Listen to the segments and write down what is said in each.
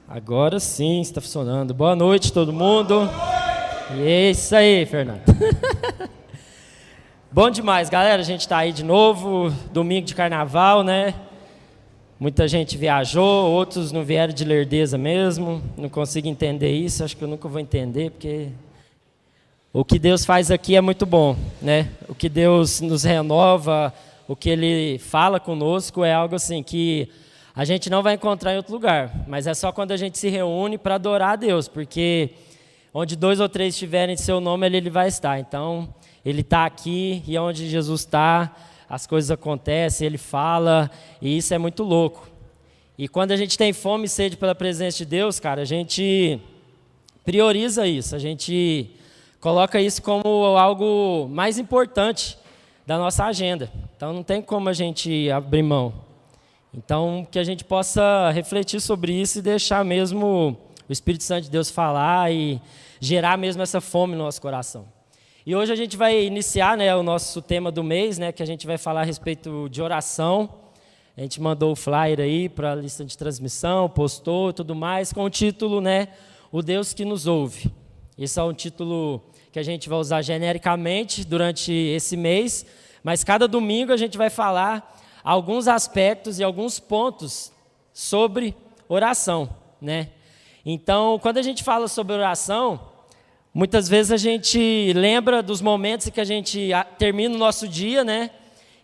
Agora sim está funcionando. Boa noite, todo mundo. E é isso aí, Fernando. Bom demais, galera. A gente está aí de novo. Domingo de carnaval, né? Muita gente viajou, outros não vieram de lerdeza mesmo. Não consigo entender isso. Acho que eu nunca vou entender, porque o que Deus faz aqui é muito bom, né? O que Deus nos renova, o que Ele fala conosco é algo assim que a gente não vai encontrar em outro lugar, mas é só quando a gente se reúne para adorar a Deus, porque onde 2 ou 3 estiverem em seu nome, Ele vai estar. Então, Ele está aqui e onde Jesus está, as coisas acontecem, Ele fala, e isso é muito louco. E quando a gente tem fome e sede pela presença de Deus, cara, a gente prioriza isso, a gente coloca isso como algo mais importante da nossa agenda. Então, não tem como a gente abrir mão. Então, que a gente possa refletir sobre isso e deixar mesmo o Espírito Santo de Deus falar e gerar mesmo essa fome no nosso coração. E hoje a gente vai iniciar, né, o nosso tema do mês, né, que a gente vai falar a respeito de oração. A gente mandou o flyer aí para a lista de transmissão, postou e tudo mais, com o título, né, O Deus que nos ouve. Esse é um título que a gente vai usar genericamente durante esse mês, mas cada domingo a gente vai falar alguns aspectos e alguns pontos sobre oração, né? Então, quando a gente fala sobre oração, muitas vezes a gente lembra dos momentos em que a gente termina o nosso dia, né?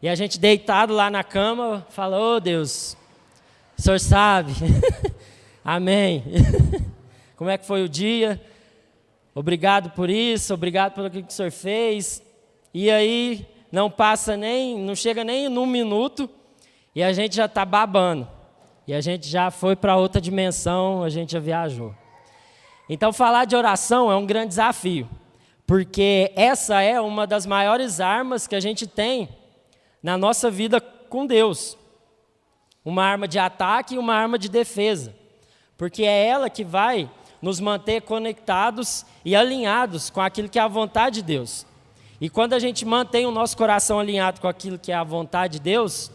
E a gente deitado lá na cama, fala, ô Deus, o Senhor sabe, amém. Como é que foi o dia? Obrigado por isso, obrigado pelo que o Senhor fez. E aí não chega nem num minuto, e a gente já está babando. E a gente já foi para outra dimensão, a gente já viajou. Então, falar de oração é um grande desafio, porque essa é uma das maiores armas que a gente tem na nossa vida com Deus. Uma arma de ataque e uma arma de defesa, porque é ela que vai nos manter conectados e alinhados com aquilo que é a vontade de Deus. E quando a gente mantém o nosso coração alinhado com aquilo que é a vontade de Deus,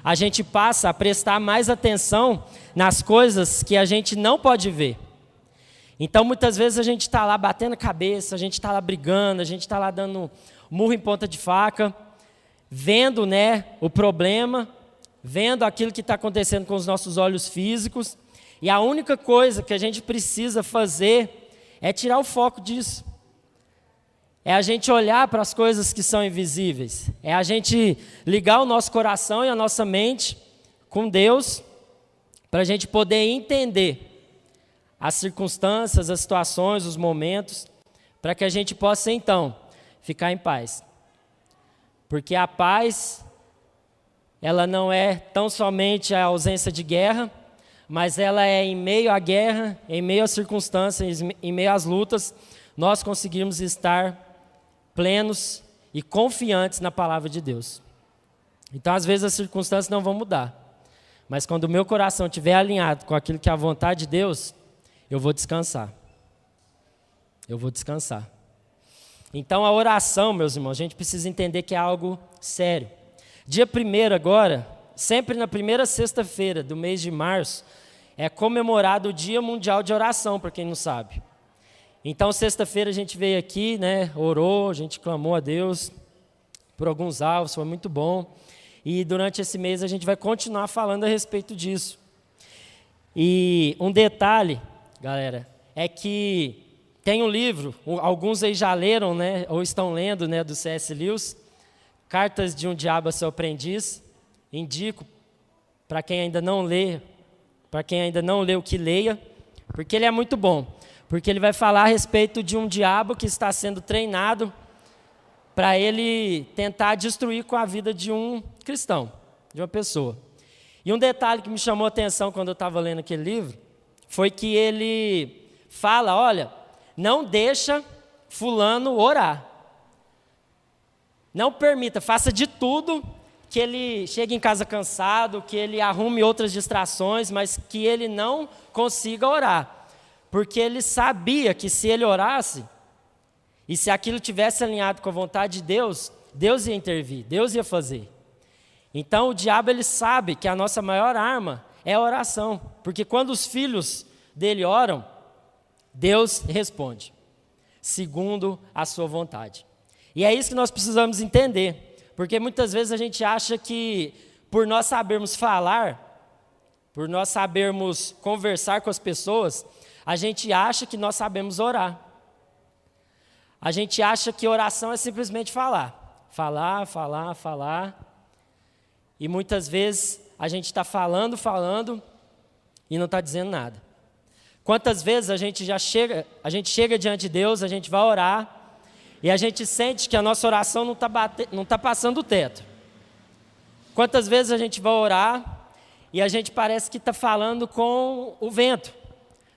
a gente passa a prestar mais atenção nas coisas que a gente não pode ver. Então, muitas vezes a gente está lá batendo a cabeça, a gente está lá brigando, a gente está lá dando murro em ponta de faca, vendo, né, o problema, vendo aquilo que está acontecendo com os nossos olhos físicos, e a única coisa que a gente precisa fazer é tirar o foco disso. É a gente olhar para as coisas que são invisíveis. É a gente ligar o nosso coração e a nossa mente com Deus para a gente poder entender as circunstâncias, as situações, os momentos, para que a gente possa, então, ficar em paz. Porque a paz, ela não é tão somente a ausência de guerra, mas ela é em meio à guerra, em meio às circunstâncias, em meio às lutas, nós conseguimos estar plenos e confiantes na palavra de Deus. Então, às vezes, as circunstâncias não vão mudar. Mas quando o meu coração estiver alinhado com aquilo que é a vontade de Deus, eu vou descansar. Eu vou descansar. Então, a oração, meus irmãos, a gente precisa entender que é algo sério. Dia 1º agora, sempre na primeira sexta-feira do mês de março, é comemorado o Dia Mundial de Oração, para quem não sabe. Então, sexta-feira a gente veio aqui, né, orou, a gente clamou a Deus por alguns alvos, foi muito bom. E durante esse mês a gente vai continuar falando a respeito disso. E um detalhe, galera, é que tem um livro, alguns aí já leram, né, ou estão lendo, né, do C.S. Lewis, Cartas de um Diabo a Seu Aprendiz. Indico para quem ainda não lê, que leia, porque ele é muito bom. Porque ele vai falar a respeito de um diabo que está sendo treinado para ele tentar destruir com a vida de um cristão, de uma pessoa. E um detalhe que me chamou a atenção quando eu estava lendo aquele livro, foi que ele fala, olha, não deixa fulano orar. Não permita, faça de tudo que ele chegue em casa cansado, que ele arrume outras distrações, mas que ele não consiga orar. Porque ele sabia que se ele orasse, e se aquilo tivesse alinhado com a vontade de Deus, Deus ia intervir, Deus ia fazer. Então o diabo ele sabe que a nossa maior arma é a oração. Porque quando os filhos dele oram, Deus responde, segundo a sua vontade. E é isso que nós precisamos entender, porque muitas vezes a gente acha que por nós sabermos falar, por nós sabermos conversar com as pessoas, a gente acha que nós sabemos orar. A gente acha que oração é simplesmente falar. Falar, falar, falar. E muitas vezes a gente está falando e não está dizendo nada. Quantas vezes a gente chega diante de Deus, a gente vai orar, e a gente sente que a nossa oração não está passando o teto. Quantas vezes a gente vai orar e a gente parece que está falando com o vento.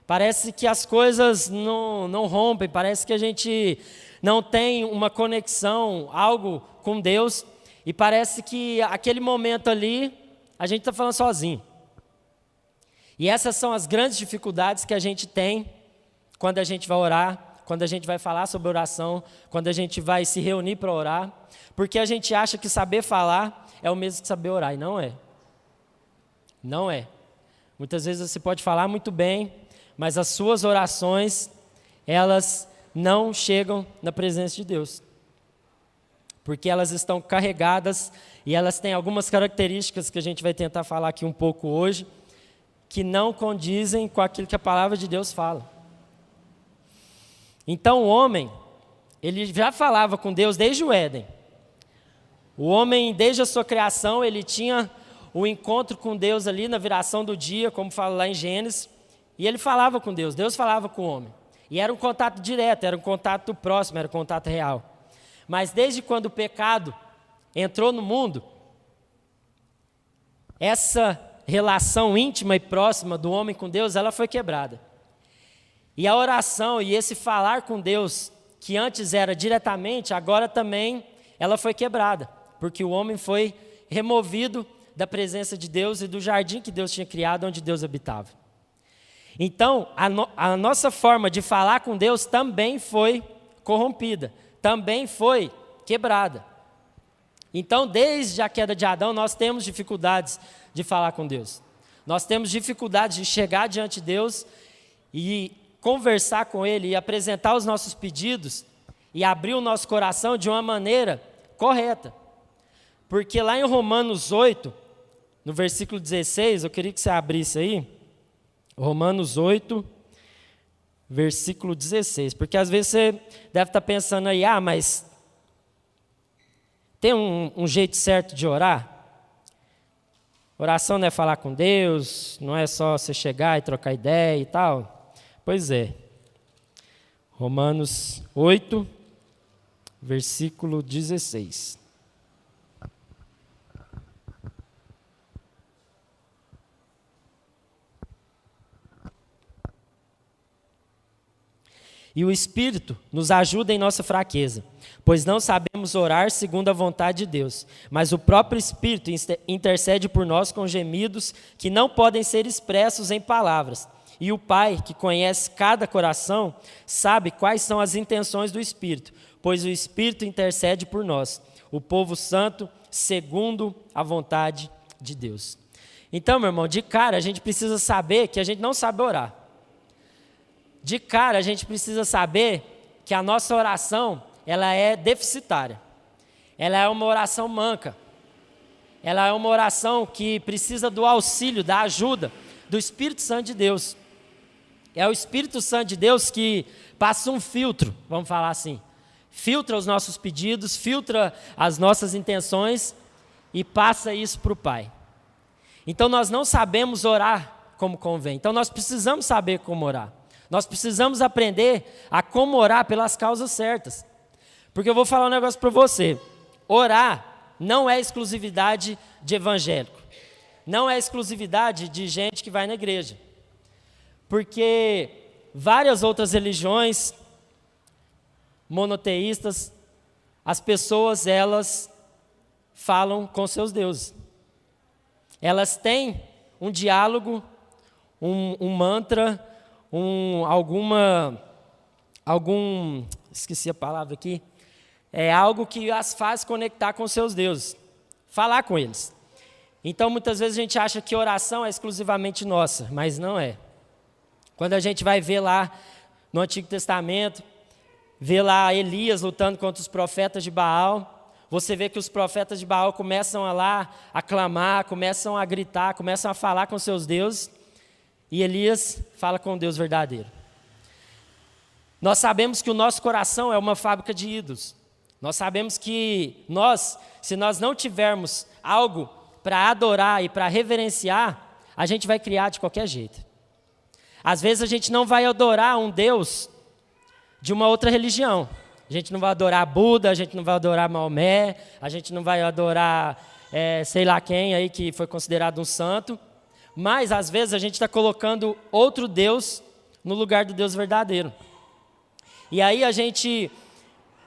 Parece que as coisas não rompem, parece que a gente não tem uma conexão, algo com Deus, e parece que aquele momento ali a gente está falando sozinho. E essas são as grandes dificuldades que a gente tem quando a gente vai orar, quando a gente vai falar sobre oração, quando a gente vai se reunir para orar, porque a gente acha que saber falar é o mesmo que saber orar, e não é. Não é. Muitas vezes você pode falar muito bem, mas as suas orações, elas não chegam na presença de Deus. Porque elas estão carregadas e elas têm algumas características que a gente vai tentar falar aqui um pouco hoje, que não condizem com aquilo que a palavra de Deus fala. Então o homem, ele já falava com Deus desde o Éden. O homem, desde a sua criação, ele tinha o encontro com Deus ali na viração do dia, como fala lá em Gênesis, e ele falava com Deus, Deus falava com o homem. E era um contato direto, era um contato próximo, era um contato real. Mas desde quando o pecado entrou no mundo, essa relação íntima e próxima do homem com Deus, ela foi quebrada. E a oração e esse falar com Deus, que antes era diretamente, agora também ela foi quebrada, porque o homem foi removido da presença de Deus e do jardim que Deus tinha criado, onde Deus habitava. Então, a nossa forma de falar com Deus também foi corrompida, também foi quebrada. Então, desde a queda de Adão, nós temos dificuldades de falar com Deus. Nós temos dificuldades de chegar diante de Deus e conversar com Ele e apresentar os nossos pedidos e abrir o nosso coração de uma maneira correta. Porque lá em Romanos 8, no versículo 16, eu queria que você abrisse aí, Romanos 8, versículo 16, porque às vezes você deve estar pensando aí, mas tem um jeito certo de orar? Oração não é falar com Deus, não é só você chegar e trocar ideia e tal. Pois é, Romanos 8, versículo 16. E o Espírito nos ajuda em nossa fraqueza, pois não sabemos orar segundo a vontade de Deus, mas o próprio Espírito intercede por nós com gemidos que não podem ser expressos em palavras. E o Pai, que conhece cada coração, sabe quais são as intenções do Espírito, pois o Espírito intercede por nós, o povo santo, segundo a vontade de Deus. Então, meu irmão, de cara a gente precisa saber que a gente não sabe orar. De cara a gente precisa saber que a nossa oração, ela é deficitária. Ela é uma oração manca. Ela é uma oração que precisa do auxílio, da ajuda do Espírito Santo de Deus. É o Espírito Santo de Deus que passa um filtro, vamos falar assim. Filtra os nossos pedidos, filtra as nossas intenções e passa isso para o Pai. Então nós não sabemos orar como convém. Então nós precisamos saber como orar. Nós precisamos aprender a como orar pelas causas certas. Porque eu vou falar um negócio para você. Orar não é exclusividade de evangélico. Não é exclusividade de gente que vai na igreja. Porque várias outras religiões monoteístas, as pessoas, elas falam com seus deuses. Elas têm um diálogo, um mantra, esqueci a palavra aqui, é algo que as faz conectar com seus deuses, falar com eles. Então, muitas vezes a gente acha que oração é exclusivamente nossa, mas não é. Quando a gente vai ver lá no Antigo Testamento, vê lá Elias lutando contra os profetas de Baal, você vê que os profetas de Baal começam a lá a clamar, começam a gritar, começam a falar com seus deuses, e Elias fala com o Deus verdadeiro. Nós sabemos que o nosso coração é uma fábrica de ídolos. Nós sabemos que se nós não tivermos algo para adorar e para reverenciar, a gente vai criar de qualquer jeito. Às vezes a gente não vai adorar um Deus de uma outra religião. A gente não vai adorar Buda, a gente não vai adorar Maomé, a gente não vai adorar sei lá quem aí que foi considerado um santo. Mas às vezes a gente está colocando outro Deus no lugar do Deus verdadeiro. E aí a gente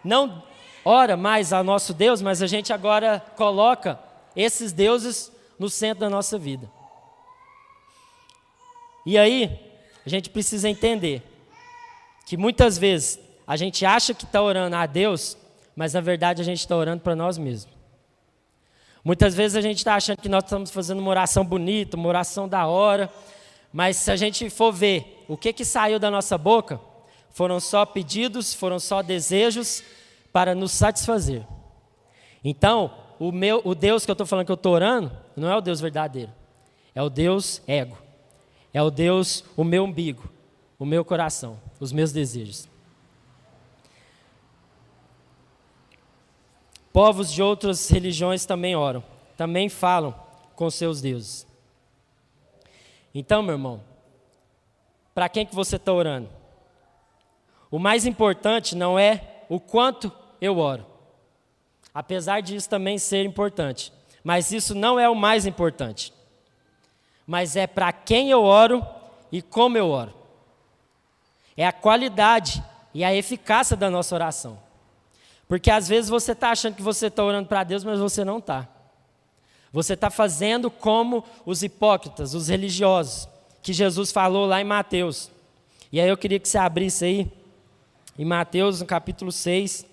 não ora mais ao nosso Deus, mas a gente agora coloca esses deuses no centro da nossa vida. E aí a gente precisa entender que muitas vezes a gente acha que está orando a Deus, mas na verdade a gente está orando para nós mesmos. Muitas vezes a gente está achando que nós estamos fazendo uma oração bonita, uma oração da hora, mas se a gente for ver o que saiu da nossa boca, foram só pedidos, foram só desejos para nos satisfazer. Então, o Deus que eu estou falando que eu estou orando, não é o Deus verdadeiro, é o Deus ego, é o Deus, o meu umbigo, o meu coração, os meus desejos. Povos de outras religiões também oram, também falam com seus deuses. Então, meu irmão, para quem que você está orando? O mais importante não é o quanto eu oro, apesar disso também ser importante, mas isso não é o mais importante, mas é para quem eu oro e como eu oro. É a qualidade e a eficácia da nossa oração. Porque às vezes você está achando que você está orando para Deus, mas você não está. Você está fazendo como os hipócritas, os religiosos, que Jesus falou lá em Mateus. E aí eu queria que você abrisse aí, em Mateus, no capítulo 6,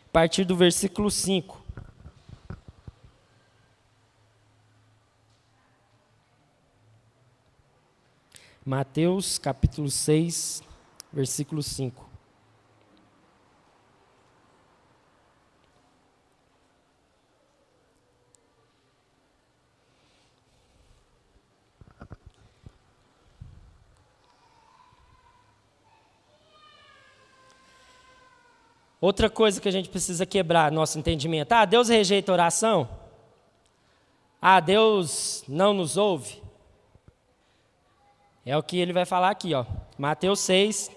a partir do versículo 5. Mateus, capítulo 6, versículo 5. Outra coisa que a gente precisa quebrar nosso entendimento. Deus rejeita a oração? Deus não nos ouve? É o que ele vai falar aqui, ó. Mateus 6,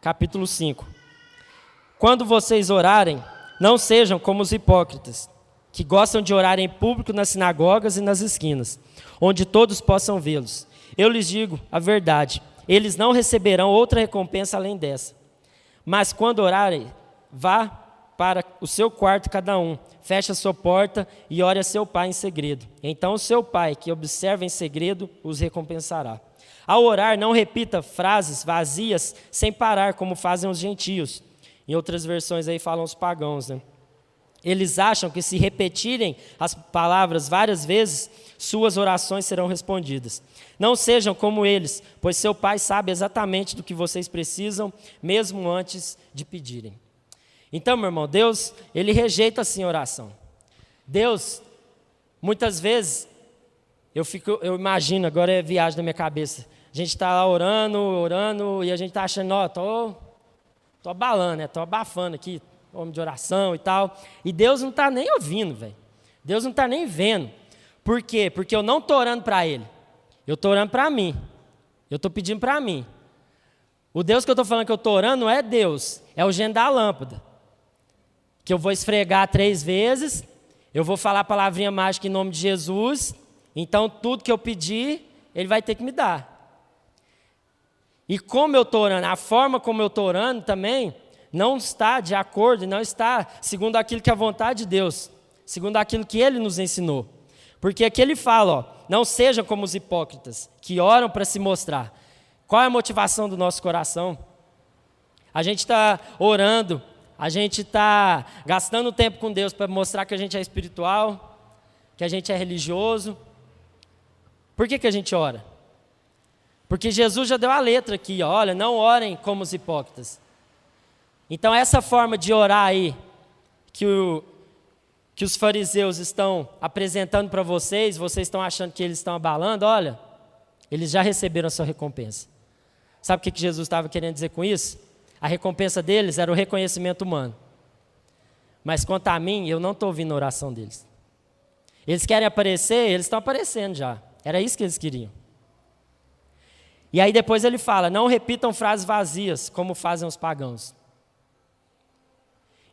capítulo 5. Quando vocês orarem, não sejam como os hipócritas, que gostam de orar em público nas sinagogas e nas esquinas, onde todos possam vê-los. Eu lhes digo a verdade, eles não receberão outra recompensa além dessa. Mas quando orarem, vá para o seu quarto cada um, feche a sua porta e ore a seu pai em segredo. Então o seu pai, que observa em segredo, os recompensará. Ao orar, não repita frases vazias sem parar, como fazem os gentios. Em outras versões aí falam os pagãos, né? Eles acham que se repetirem as palavras várias vezes, suas orações serão respondidas. Não sejam como eles, pois seu pai sabe exatamente do que vocês precisam, mesmo antes de pedirem. Então, meu irmão, Deus, ele rejeita assim a oração. Deus, muitas vezes, eu imagino, agora é viagem na minha cabeça, a gente está lá orando, e a gente está achando, tô abalando, né? Tô abafando aqui, homem de oração e tal, e Deus não está nem ouvindo, velho. Deus não está nem vendo. Por quê? Porque eu não estou orando para Ele, eu estou orando para mim, eu estou pedindo para mim. O Deus que eu estou falando que eu estou orando não é Deus, é o gênio da lâmpada, que eu vou esfregar 3 vezes, eu vou falar a palavrinha mágica em nome de Jesus, então tudo que eu pedir, Ele vai ter que me dar. E como eu estou orando, a forma como eu estou orando também, não está de acordo, não está segundo aquilo que é a vontade de Deus, segundo aquilo que Ele nos ensinou. Porque aqui Ele fala, não sejam como os hipócritas, que oram para se mostrar. Qual é a motivação do nosso coração? A gente está orando, a gente está gastando tempo com Deus para mostrar que a gente é espiritual, que a gente é religioso. Por que a gente ora? Porque Jesus já deu a letra aqui, ó, olha, não orem como os hipócritas. Então essa forma de orar aí, que os fariseus estão apresentando para vocês estão achando que eles estão abalando, olha, eles já receberam a sua recompensa. Sabe o que Jesus estava querendo dizer com isso? A recompensa deles era o reconhecimento humano. Mas quanto a mim, eu não estou ouvindo a oração deles. Eles querem aparecer, eles estão aparecendo já. Era isso que eles queriam. E aí depois ele fala, não repitam frases vazias, como fazem os pagãos.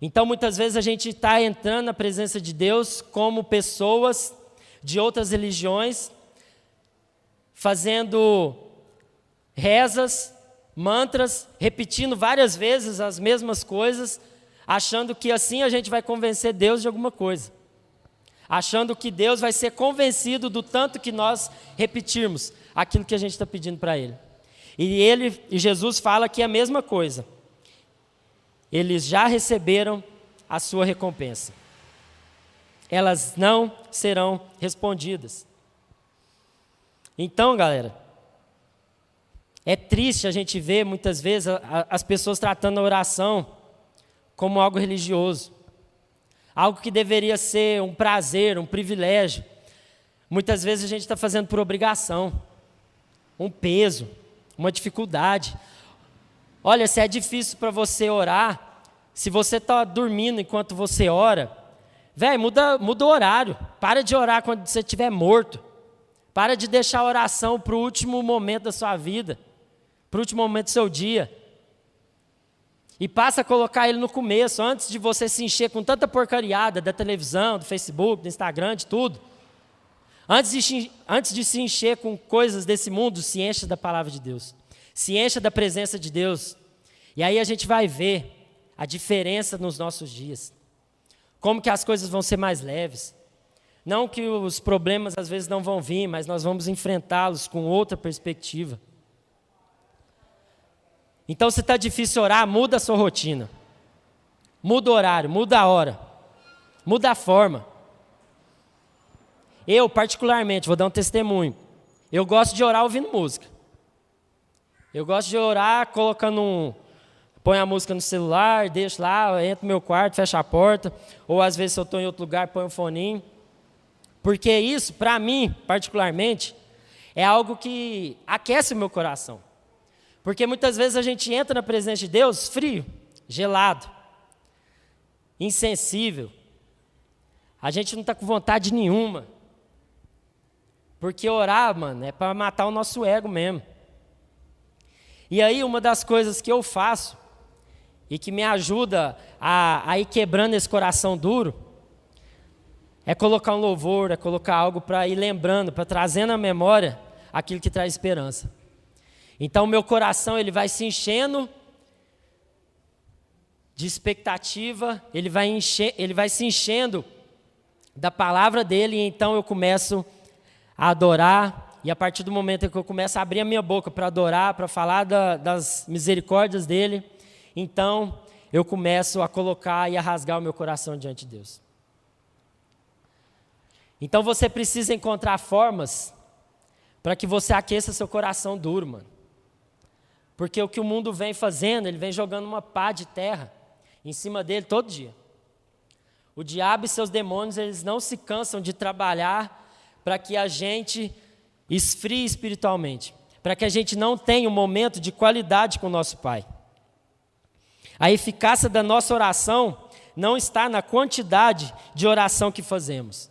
Então muitas vezes a gente está entrando na presença de Deus como pessoas de outras religiões, fazendo rezas, mantras, repetindo várias vezes as mesmas coisas, achando que assim a gente vai convencer Deus de alguma coisa. Achando que Deus vai ser convencido do tanto que nós repetirmos aquilo que a gente está pedindo para Ele. E Jesus fala que é a mesma coisa. Eles já receberam a sua recompensa. Elas não serão respondidas. Então, galera, é triste a gente ver muitas vezes as pessoas tratando a oração como algo religioso. Algo que deveria ser um prazer, um privilégio. Muitas vezes a gente está fazendo por obrigação, um peso, uma dificuldade. Olha, se é difícil para você orar, se você está dormindo enquanto você ora, velho, muda o horário. Para de orar quando você estiver morto. Para de deixar a oração para o último momento da sua vida, para o último momento do seu dia. E passa a colocar ele no começo, antes de você se encher com tanta porcariada da televisão, do Facebook, do Instagram, de tudo. Antes de se encher com coisas desse mundo, se encha da palavra de Deus. Se encha da presença de Deus. E aí a gente vai ver a diferença nos nossos dias. Como que as coisas vão ser mais leves. Não que os problemas às vezes não vão vir, mas nós vamos enfrentá-los com outra perspectiva. Então, se está difícil orar, muda a sua rotina. Muda o horário, muda a hora. Muda a forma. Eu, particularmente, vou dar um testemunho. Eu gosto de orar ouvindo música. Eu gosto de orar colocando põe a música no celular, deixo lá, entro no meu quarto, fecho a porta. Ou às vezes, se eu estou em outro lugar, ponho um foninho. Porque isso, para mim, particularmente, é algo que aquece o meu coração. Porque muitas vezes a gente entra na presença de Deus frio, gelado, insensível. A gente não está com vontade nenhuma. Porque orar, mano, é para matar o nosso ego mesmo. E aí uma das coisas que eu faço e que me ajuda a ir quebrando esse coração duro é colocar um louvor, é colocar algo para ir lembrando, para trazer na memória aquilo que traz esperança. Então, o meu coração ele vai se enchendo de expectativa, ele vai se enchendo da palavra dele, e então eu começo a adorar, e a partir do momento em que eu começo a abrir a minha boca para adorar, para falar das misericórdias dele, então eu começo a colocar e a rasgar o meu coração diante de Deus. Então você precisa encontrar formas para que você aqueça seu coração duro, mano. Porque o que o mundo vem fazendo, ele vem jogando uma pá de terra em cima dele todo dia. O diabo e seus demônios, eles não se cansam de trabalhar para que a gente esfrie espiritualmente, para que a gente não tenha um momento de qualidade com o nosso Pai. A eficácia da nossa oração não está na quantidade de oração que fazemos.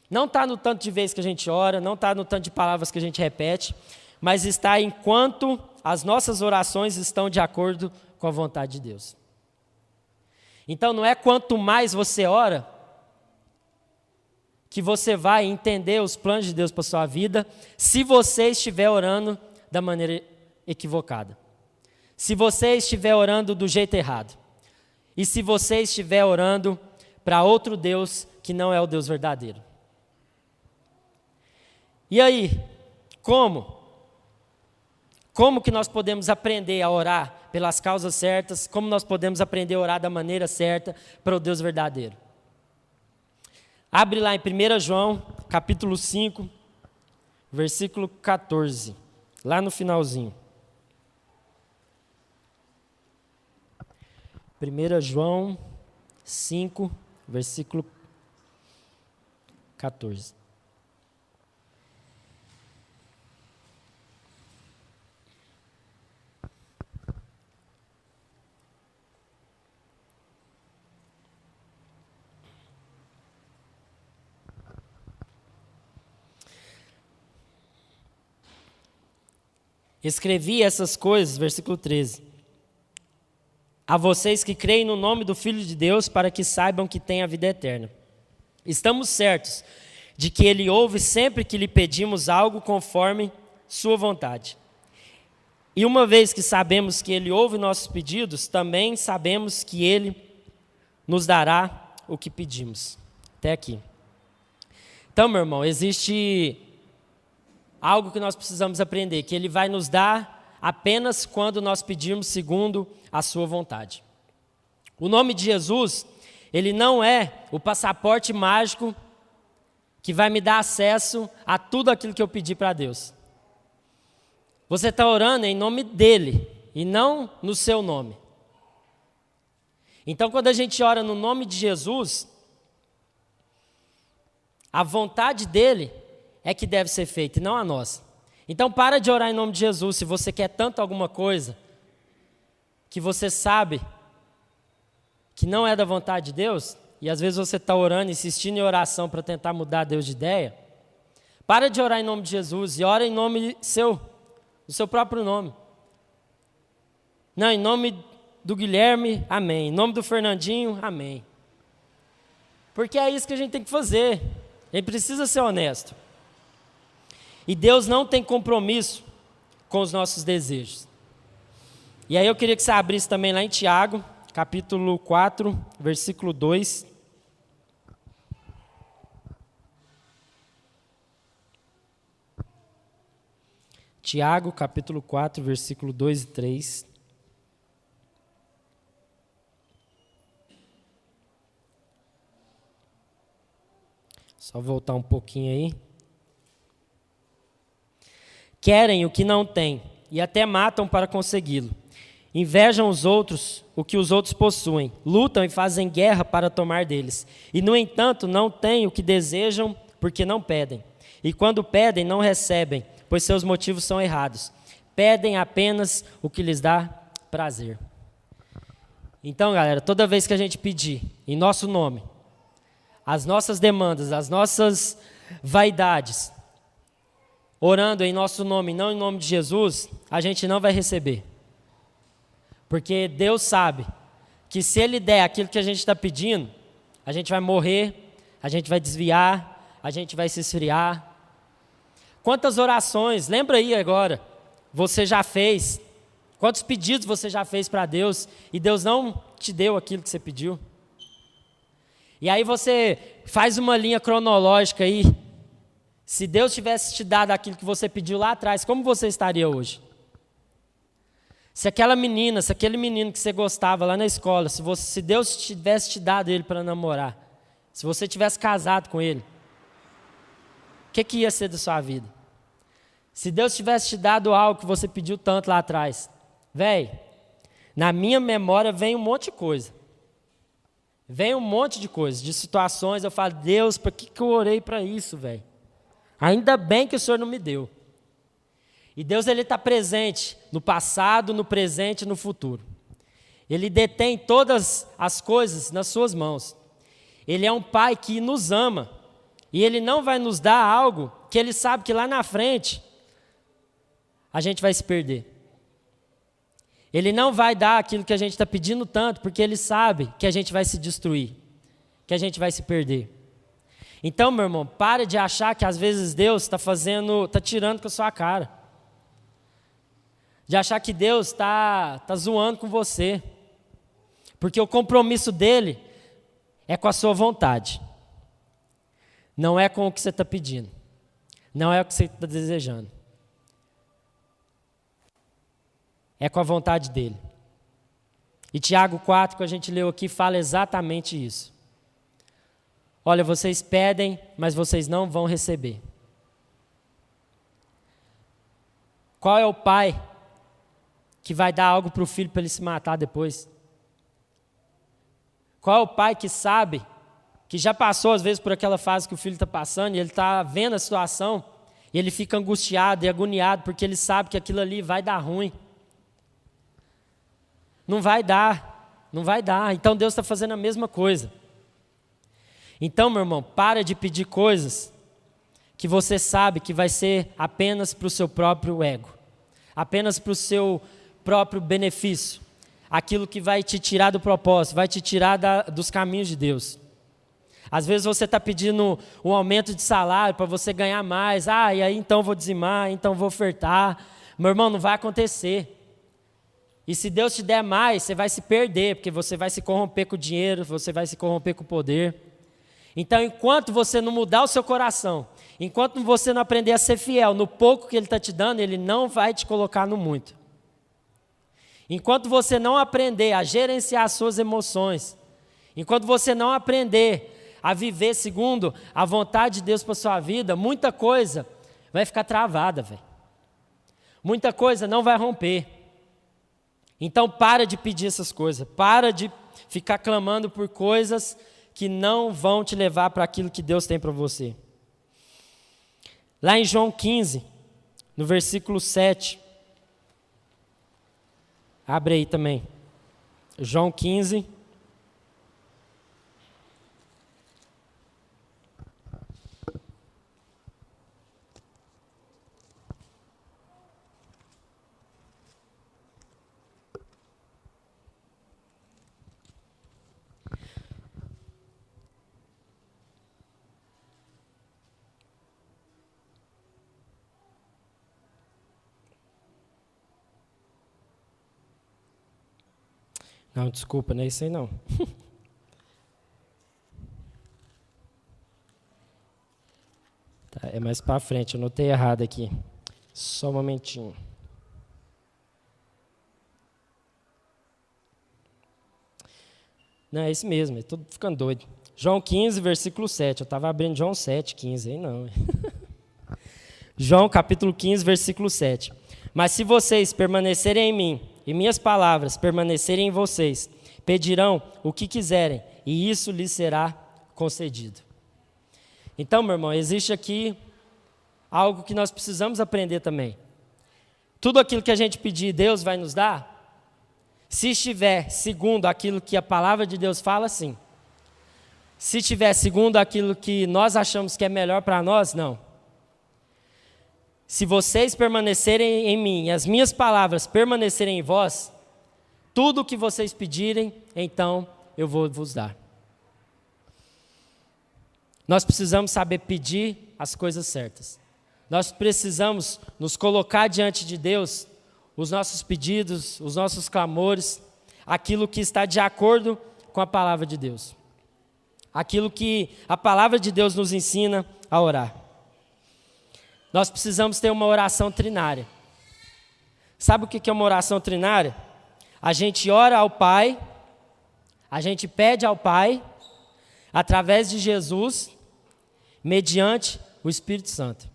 Não está no tanto de vezes que a gente ora, não está no tanto de palavras que a gente repete, mas está em quanto as nossas orações estão de acordo com a vontade de Deus. Então não é quanto mais você ora, que você vai entender os planos de Deus para a sua vida, se você estiver orando da maneira equivocada. Se você estiver orando do jeito errado. E se você estiver orando para outro Deus que não é o Deus verdadeiro. E aí, como? Como que nós podemos aprender a orar pelas causas certas? Como nós podemos aprender a orar da maneira certa para o Deus verdadeiro? Abre lá em 1 João, capítulo 5, versículo 14. lá no finalzinho. 1 João 5, versículo 14. Escrevi essas coisas, versículo 13, a vocês que creem no nome do Filho de Deus, para que saibam que têm a vida eterna. Estamos certos de que Ele ouve sempre que lhe pedimos algo conforme sua vontade. E uma vez que sabemos que Ele ouve nossos pedidos, também sabemos que Ele nos dará o que pedimos. Até aqui. Então, meu irmão, existe algo que nós precisamos aprender, que Ele vai nos dar apenas quando nós pedirmos segundo a sua vontade. O nome de Jesus, Ele não é o passaporte mágico que vai me dar acesso a tudo aquilo que eu pedi para Deus. Você está orando em nome dEle e não no seu nome. Então, quando a gente ora no nome de Jesus, a vontade dEle é que deve ser feita e não a nossa. Então para de orar em nome de Jesus se você quer tanto alguma coisa que você sabe que não é da vontade de Deus, e às vezes você está orando, insistindo em oração para tentar mudar Deus de ideia. Para de orar em nome de Jesus e ora em nome do seu próprio nome. Não, em nome do Guilherme, amém. Em nome do Fernandinho, amém. Porque é isso que a gente tem que fazer. A gente precisa ser honesto. E Deus não tem compromisso com os nossos desejos. E aí eu queria que você abrisse também lá em Tiago, capítulo 4, versículo 2. Tiago, capítulo 4, versículo 2 e 3. Só voltar um pouquinho aí. Querem o que não têm e até matam para consegui-lo. Invejam os outros o que os outros possuem. Lutam e fazem guerra para tomar deles. E, no entanto, não têm o que desejam porque não pedem. E quando pedem, não recebem, pois seus motivos são errados. Pedem apenas o que lhes dá prazer. Então, galera, toda vez que a gente pedir em nosso nome, as nossas demandas, as nossas vaidades, orando em nosso nome, não em nome de Jesus, a gente não vai receber. Porque Deus sabe que se Ele der aquilo que a gente está pedindo, a gente vai morrer, a gente vai desviar, a gente vai se esfriar. Quantas orações, lembra aí agora, você já fez? Quantos pedidos você já fez para Deus e Deus não te deu aquilo que você pediu? E aí você faz uma linha cronológica aí. Se Deus tivesse te dado aquilo que você pediu lá atrás, como você estaria hoje? Se aquela menina, se aquele menino que você gostava lá na escola, se Deus tivesse te dado ele para namorar, se você tivesse casado com ele, o que ia ser da sua vida? Se Deus tivesse te dado algo que você pediu tanto lá atrás, na minha memória vem um monte de coisa. Vem um monte de coisas, de situações, eu falo, Deus, para que eu orei para isso, velho? Ainda bem que o Senhor não me deu. E Deus, Ele está presente no passado, no presente e no futuro. Ele detém todas as coisas nas suas mãos. Ele é um Pai que nos ama. E Ele não vai nos dar algo que Ele sabe que lá na frente a gente vai se perder. Ele não vai dar aquilo que a gente está pedindo tanto, porque Ele sabe que a gente vai se destruir, que a gente vai se perder. Então, meu irmão, pare de achar que às vezes Deus está tirando com a sua cara. De achar que Deus está zoando com você. Porque o compromisso dele é com a sua vontade. Não é com o que você está pedindo. Não é o que você está desejando. É com a vontade dele. E Tiago 4, que a gente leu aqui, fala exatamente isso. Olha, vocês pedem, mas vocês não vão receber. Qual é o pai que vai dar algo para o filho para ele se matar depois? Qual é o pai que sabe, que já passou às vezes por aquela fase que o filho está passando e ele está vendo a situação e ele fica angustiado e agoniado porque ele sabe que aquilo ali vai dar ruim? Não vai dar, não vai dar. Então Deus está fazendo a mesma coisa. Então, meu irmão, para de pedir coisas que você sabe que vai ser apenas para o seu próprio ego, apenas para o seu próprio benefício, aquilo que vai te tirar do propósito, vai te tirar dos caminhos de Deus. Às vezes você está pedindo um aumento de salário para você ganhar mais, e aí então vou dizimar, então vou ofertar. Meu irmão, não vai acontecer. E se Deus te der mais, você vai se perder, porque você vai se corromper com o dinheiro, você vai se corromper com o poder. Então, enquanto você não mudar o seu coração, enquanto você não aprender a ser fiel no pouco que Ele está te dando, Ele não vai te colocar no muito. Enquanto você não aprender a gerenciar as suas emoções, enquanto você não aprender a viver segundo a vontade de Deus para a sua vida, muita coisa vai ficar travada, velho. Muita coisa não vai romper. Então, para de pedir essas coisas, para de ficar clamando por coisas que não vão te levar para aquilo que Deus tem para você. Lá em João 15, no versículo 7, abre aí também, João 15, não, desculpa, não é isso aí não. Tá, é mais para frente, eu notei errado aqui. Só um momentinho. Não, é isso mesmo, estou ficando doido. João 15, versículo 7. Eu estava abrindo João 7, 15, aí não. João capítulo 15, versículo 7. Mas se vocês permanecerem em mim, e minhas palavras permanecerem em vocês, pedirão o que quiserem, e isso lhes será concedido. Então, meu irmão, existe aqui algo que nós precisamos aprender também. Tudo aquilo que a gente pedir, Deus vai nos dar? Se estiver segundo aquilo que a palavra de Deus fala, sim. Se estiver segundo aquilo que nós achamos que é melhor para nós, não. Se vocês permanecerem em mim e as minhas palavras permanecerem em vós, tudo o que vocês pedirem, então eu vou vos dar. Nós precisamos saber pedir as coisas certas. Nós precisamos nos colocar diante de Deus, os nossos pedidos, os nossos clamores, aquilo que está de acordo com a palavra de Deus. Aquilo que a palavra de Deus nos ensina a orar. Nós precisamos ter uma oração trinária. Sabe o que é uma oração trinária? A gente ora ao Pai, a gente pede ao Pai, através de Jesus, mediante o Espírito Santo.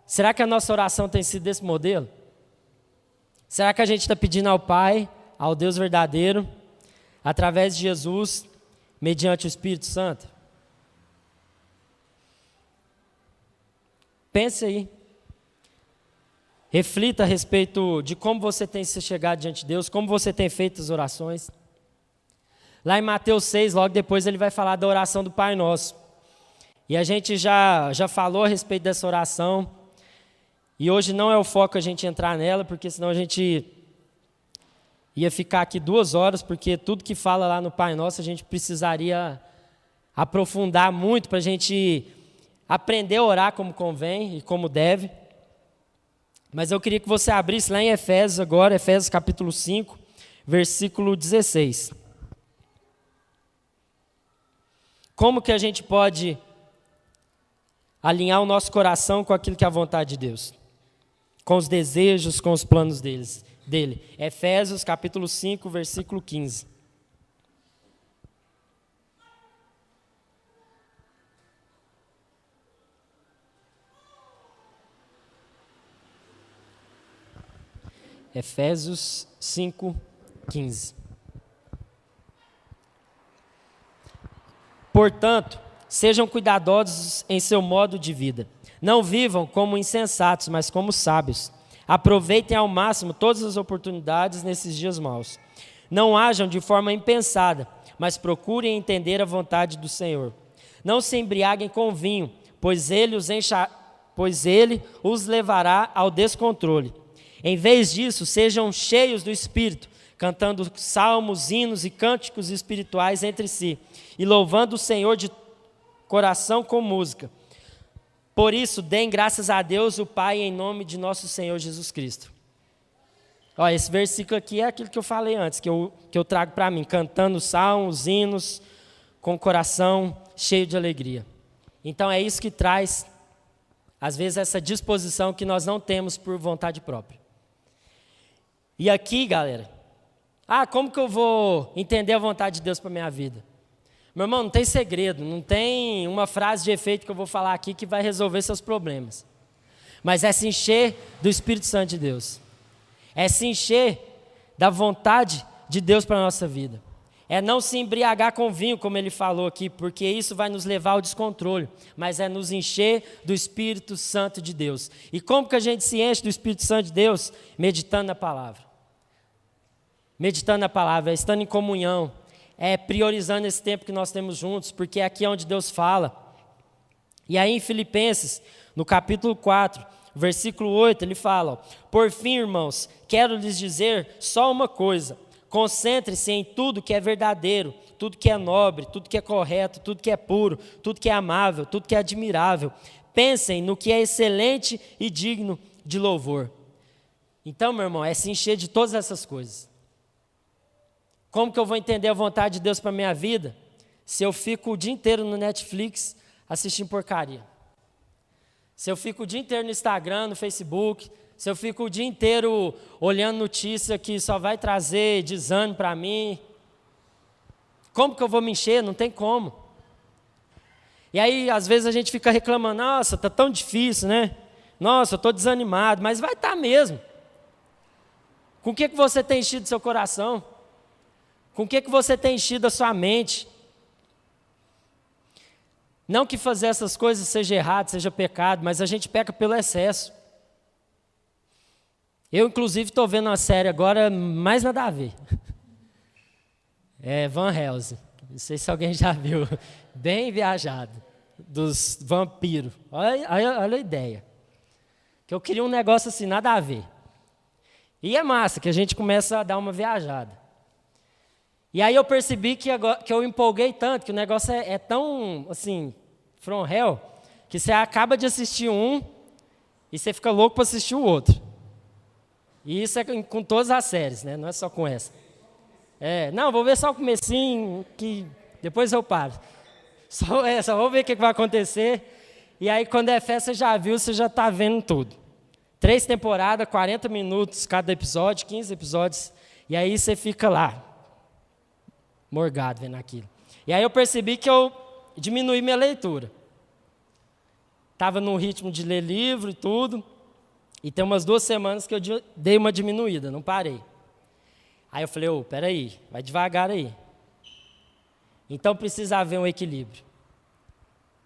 Será que a nossa oração tem sido desse modelo? Será que a gente está pedindo ao Pai, ao Deus verdadeiro, através de Jesus, mediante o Espírito Santo? Pense aí. Reflita a respeito de como você tem se chegado diante de Deus, como você tem feito as orações. Lá em Mateus 6, logo depois ele vai falar da oração do Pai Nosso. E a gente já falou a respeito dessa oração. E hoje não é o foco a gente entrar nela, porque senão a gente ia ficar aqui 2 horas, porque tudo que fala lá no Pai Nosso a gente precisaria aprofundar muito para a gente aprender a orar como convém e como deve. Mas eu queria que você abrisse lá em Efésios agora, Efésios capítulo 5, versículo 16. Como que a gente pode alinhar o nosso coração com aquilo que é a vontade de Deus? Com os desejos, com os planos dele. Efésios capítulo 5, versículo 15. Efésios 5:15. Portanto, sejam cuidadosos em seu modo de vida. Não vivam como insensatos, mas como sábios. Aproveitem ao máximo todas as oportunidades nesses dias maus. Não hajam de forma impensada, mas procurem entender a vontade do Senhor. Não se embriaguem com vinho, pois ele os levará ao descontrole. Em vez disso, sejam cheios do Espírito, cantando salmos, hinos e cânticos espirituais entre si, e louvando o Senhor de coração com música. Por isso, deem graças a Deus, o Pai, em nome de nosso Senhor Jesus Cristo. Olha, esse versículo aqui é aquilo que eu falei antes, que eu trago para mim, cantando salmos, hinos, com o coração cheio de alegria. Então é isso que traz, às vezes, essa disposição que nós não temos por vontade própria. E aqui, galera, como que eu vou entender a vontade de Deus para a minha vida? Meu irmão, não tem segredo, não tem uma frase de efeito que eu vou falar aqui que vai resolver seus problemas. Mas é se encher do Espírito Santo de Deus. É se encher da vontade de Deus para a nossa vida. É não se embriagar com vinho, como ele falou aqui, porque isso vai nos levar ao descontrole. Mas é nos encher do Espírito Santo de Deus. E como que a gente se enche do Espírito Santo de Deus? Meditando na palavra. Meditando na palavra, estando em comunhão. Priorizando esse tempo que nós temos juntos, porque é aqui onde Deus fala. E aí em Filipenses, no capítulo 4, versículo 8, ele fala: por fim, irmãos, quero lhes dizer só uma coisa: concentre-se em tudo que é verdadeiro, tudo que é nobre, tudo que é correto, tudo que é puro, tudo que é amável, tudo que é admirável. Pensem no que é excelente e digno de louvor. Então, meu irmão, é se encher de todas essas coisas. Como que eu vou entender a vontade de Deus para a minha vida se eu fico o dia inteiro no Netflix assistindo porcaria? Se eu fico o dia inteiro no Instagram, no Facebook, se eu fico o dia inteiro olhando notícia que só vai trazer desânimo para mim, como que eu vou me encher? Não tem como. E aí, às vezes a gente fica reclamando: nossa, está tão difícil, né? Nossa, eu estou desanimado, mas vai estar mesmo. Com o que você tem enchido seu coração? Com o que você tem enchido a sua mente? Não que fazer essas coisas seja errado, seja pecado, mas a gente peca pelo excesso. Eu, inclusive, estou vendo uma série agora, mais nada a ver. Van Helsing. Não sei se alguém já viu. Bem viajado. Dos vampiros. Olha a ideia. Que eu queria um negócio assim, nada a ver. E é massa, que a gente começa a dar uma viajada. E aí eu percebi que eu empolguei tanto, que o negócio é tão, assim, from hell, que você acaba de assistir um e você fica louco para assistir o outro. E isso é com todas as séries, né? Não é só com essa. Não, vou ver só o comecinho, que depois eu paro. Só vou ver o que vai acontecer. E aí, quando é fé, você já viu, você já está vendo tudo. 3 temporadas, 40 minutos cada episódio, 15 episódios. E aí você fica lá, morgado vendo aquilo. E aí eu percebi que eu diminuí minha leitura. Estava num ritmo de ler livro e tudo. E tem umas 2 semanas que eu dei uma diminuída, não parei. Aí eu falei: peraí, vai devagar aí. Então precisa haver um equilíbrio.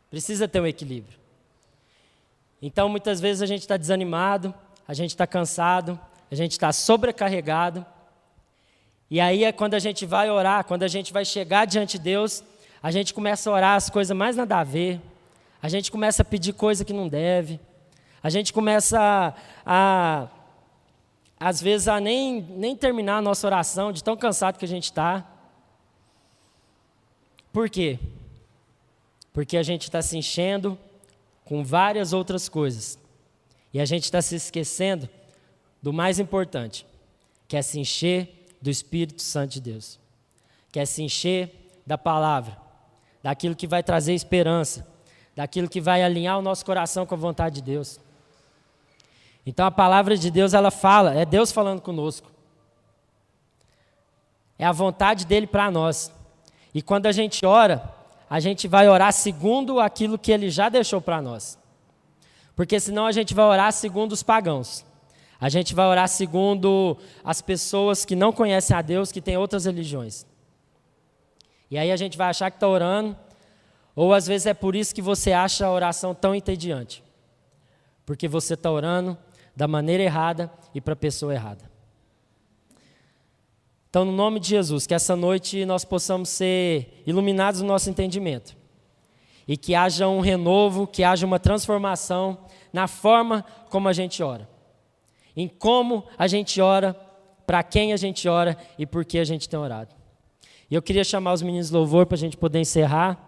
Precisa ter um equilíbrio. Então muitas vezes a gente está desanimado, a gente está cansado, a gente está sobrecarregado. E aí é quando a gente vai orar, quando a gente vai chegar diante de Deus, a gente começa a orar as coisas mais nada a ver, a gente começa a pedir coisa que não deve, a gente começa às vezes, a nem terminar a nossa oração, de tão cansado que a gente está. Por quê? Porque a gente está se enchendo com várias outras coisas. E a gente está se esquecendo do mais importante, que é se encher do Espírito Santo de Deus. Que é se encher da palavra, daquilo que vai trazer esperança, daquilo que vai alinhar o nosso coração com a vontade de Deus. Então a palavra de Deus, ela fala, é Deus falando conosco. É a vontade dele para nós. E quando a gente ora, a gente vai orar segundo aquilo que ele já deixou para nós. Porque senão a gente vai orar segundo os pagãos. A gente vai orar segundo as pessoas que não conhecem a Deus, que têm outras religiões. E aí a gente vai achar que está orando, ou às vezes é por isso que você acha a oração tão entediante. Porque você está orando da maneira errada e para a pessoa errada. Então, no nome de Jesus, que essa noite nós possamos ser iluminados no nosso entendimento. E que haja um renovo, que haja uma transformação na forma como a gente ora. Em como a gente ora, para quem a gente ora e por que a gente tem orado. E eu queria chamar os meninos de louvor para a gente poder encerrar.